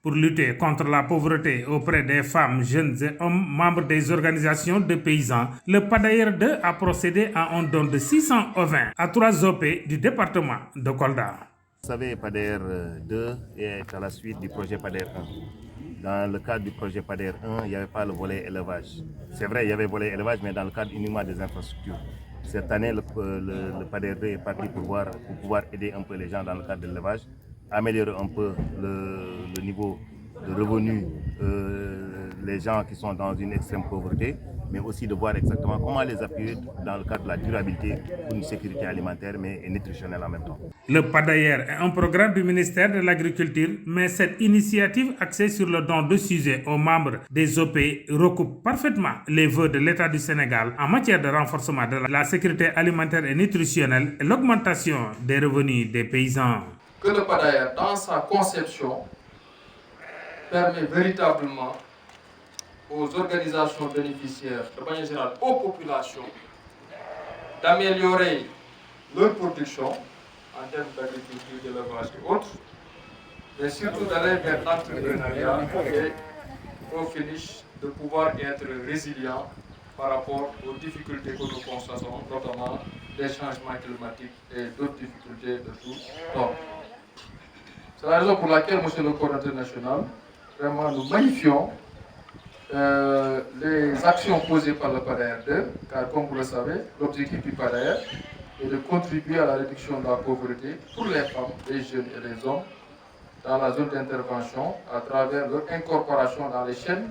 Pour lutter contre la pauvreté auprès des femmes, jeunes et hommes membres des organisations de paysans, le PADAER 2 a procédé à un don de 600 ovins à 3 OP du département de Kolda. Vous savez, PADAER 2 est à la suite du projet PADAER 1. Dans le cadre du projet PADAER 1, il n'y avait pas le volet élevage. C'est vrai, il y avait le volet élevage, mais dans le cadre uniquement des infrastructures. Cette année, le PADAER 2 est parti pour pouvoir aider un peu les gens dans le cadre de l'élevage, améliorer un peu le niveau de revenus, les gens qui sont dans une extrême pauvreté, mais aussi de voir exactement comment les appuyer dans le cadre de la durabilité pour une sécurité alimentaire mais nutritionnelle en même temps. Le PADAER est un programme du ministère de l'Agriculture, mais cette initiative axée sur le don de sujets aux membres des OP recoupe parfaitement les vœux de l'État du Sénégal en matière de renforcement de la sécurité alimentaire et nutritionnelle et l'augmentation des revenus des paysans. Que le PADAER, dans sa conception, permet véritablement aux organisations bénéficiaires, de manière générale aux populations, d'améliorer leur production en termes d'agriculture, d'élevage et autres, mais surtout d'aller vers l'entrepreneuriat et au finish de pouvoir être résilient par rapport aux difficultés que nous constatons, notamment les changements climatiques et d'autres difficultés de tout ordre. C'est la raison pour laquelle, monsieur le coordinateur national, vraiment nous magnifions les actions posées par le PADAER 2, car comme vous le savez, l'objectif du PADAER est de contribuer à la réduction de la pauvreté pour les femmes, les jeunes et les hommes dans la zone d'intervention à travers leur incorporation dans les chaînes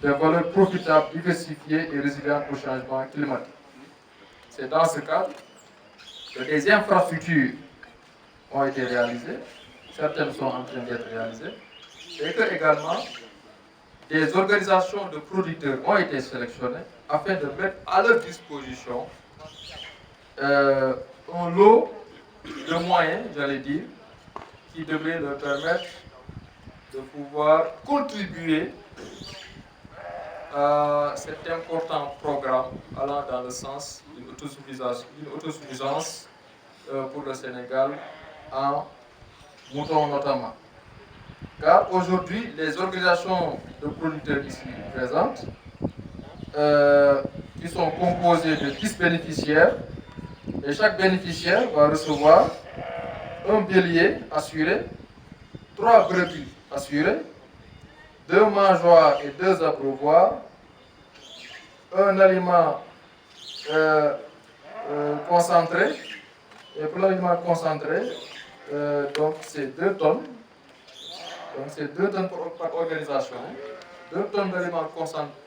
de valeurs profitables, diversifiées et résilientes au changement climatique. C'est dans ce cadre que des infrastructures ont été réalisées, certaines sont en train d'être réalisées, et que également des organisations de producteurs ont été sélectionnées afin de mettre à leur disposition un lot de moyens, j'allais dire, qui devrait leur permettre de pouvoir contribuer à cet important programme allant dans le sens d'une autosuffisance pour le Sénégal en moutons notamment. Car aujourd'hui, les organisations de producteurs ici présentes, qui sont composées de 10 bénéficiaires, et chaque bénéficiaire va recevoir un bélier assuré, 3 brebis assurées, 2 mangeoires et 2 abreuvoirs, un aliment concentré, et pour l'aliment concentré, donc c'est 2 tonnes. Donc c'est 2 tonnes par organisation, 2 tonnes d'aliments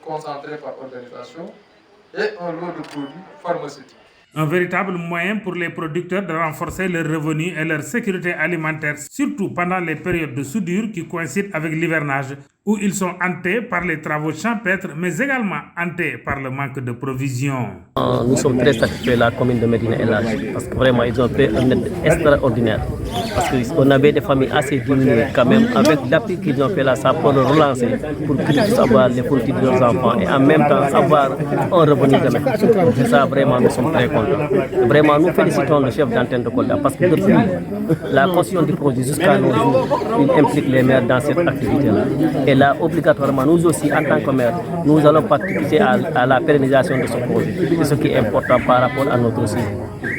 concentrés par organisation et un lot de produits pharmaceutiques. Un véritable moyen pour les producteurs de renforcer leurs revenus et leur sécurité alimentaire, surtout pendant les périodes de soudure qui coïncident avec l'hivernage, où ils sont hantés par les travaux champêtres, mais également hantés par le manque de provisions. Nous sommes très satisfaits de la commune de Médina El Hadji, parce que vraiment ils ont fait un aide extraordinaire. Parce qu'on avait des familles assez diminuées quand même, avec l'appui qu'ils ont fait là, ça pour le relancer, pour qu'ils puissent avoir les politiques de leurs enfants et en même temps avoir un revenu demain. C'est ça, vraiment, nous sommes très contents. Vraiment, nous félicitons le chef d'antenne de Kolda, parce que depuis la construction du projet jusqu'à nos jours, il implique les maires dans cette activité-là. Et là, obligatoirement, nous aussi, en tant que maire, nous allons participer à la pérennisation de ce projet. C'est ce qui est important par rapport à notre dossier.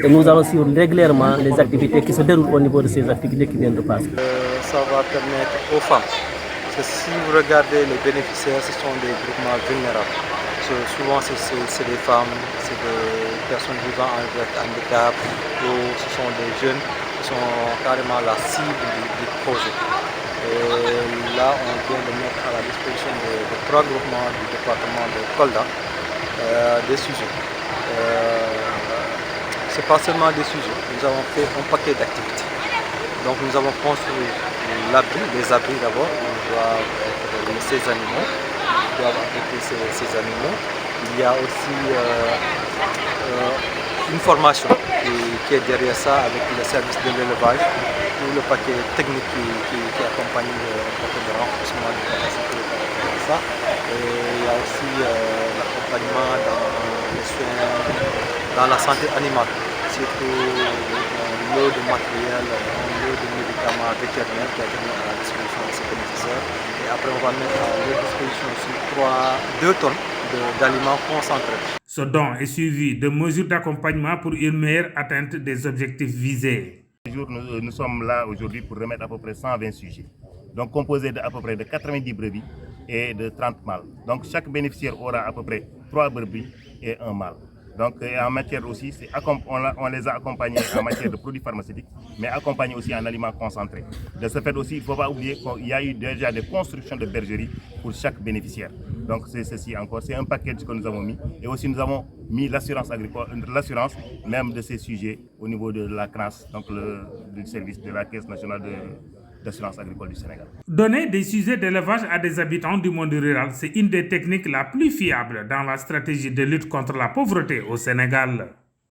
Et nous allons suivre régulièrement les activités qui se déroulent au niveau de ces activités qui viennent de passer. Ça va permettre aux femmes, parce que si vous regardez les bénéficiaires, ce sont des groupements vulnérables. Souvent, c'est des femmes, c'est des personnes vivant avec handicap, ou ce sont des jeunes qui sont carrément la cible du projet. Et là, on vient de mettre à la disposition de 3 groupements du département de Kolda des sujets. Ce n'est pas seulement des sujets, nous avons fait un paquet d'activités. Donc nous avons construit l'abri, les abris d'abord, où doivent être ces animaux, ils doivent abriter ces animaux. Il y a aussi une formation qui est derrière ça avec le service de l'élevage, tout le paquet technique qui accompagne le paquet de renforcement de capacité de ça. Et il y a aussi l'accompagnement dans les soins, dans la santé animale, surtout un lot de matériel, un lot de médicaments vétérinaires qui a été mis à la disposition de ces bénéficiaires Après, on va mettre à leur disposition aussi 2 tonnes d'aliments concentrés. Ce don est suivi de mesures d'accompagnement pour une meilleure atteinte des objectifs visés. Nous sommes là aujourd'hui pour remettre à peu près 120 sujets, donc composés à peu près de 90 brebis et de 30 mâles. Donc chaque bénéficiaire aura à peu près 3 brebis et 1 mâle. Donc en matière aussi, on les a accompagnés en matière de produits pharmaceutiques, mais accompagnés aussi en aliments concentrés. De ce fait aussi, il ne faut pas oublier qu'il y a eu déjà des constructions de bergeries pour chaque bénéficiaire. Donc c'est ceci encore, c'est un package que nous avons mis. Et aussi nous avons mis l'assurance agricole, l'assurance même de ces sujets au niveau de la CNAS, donc du service de la Caisse nationale d'assurance agricole du Sénégal. Donner des sujets d'élevage à des habitants du monde rural, c'est une des techniques la plus fiables dans la stratégie de lutte contre la pauvreté au Sénégal.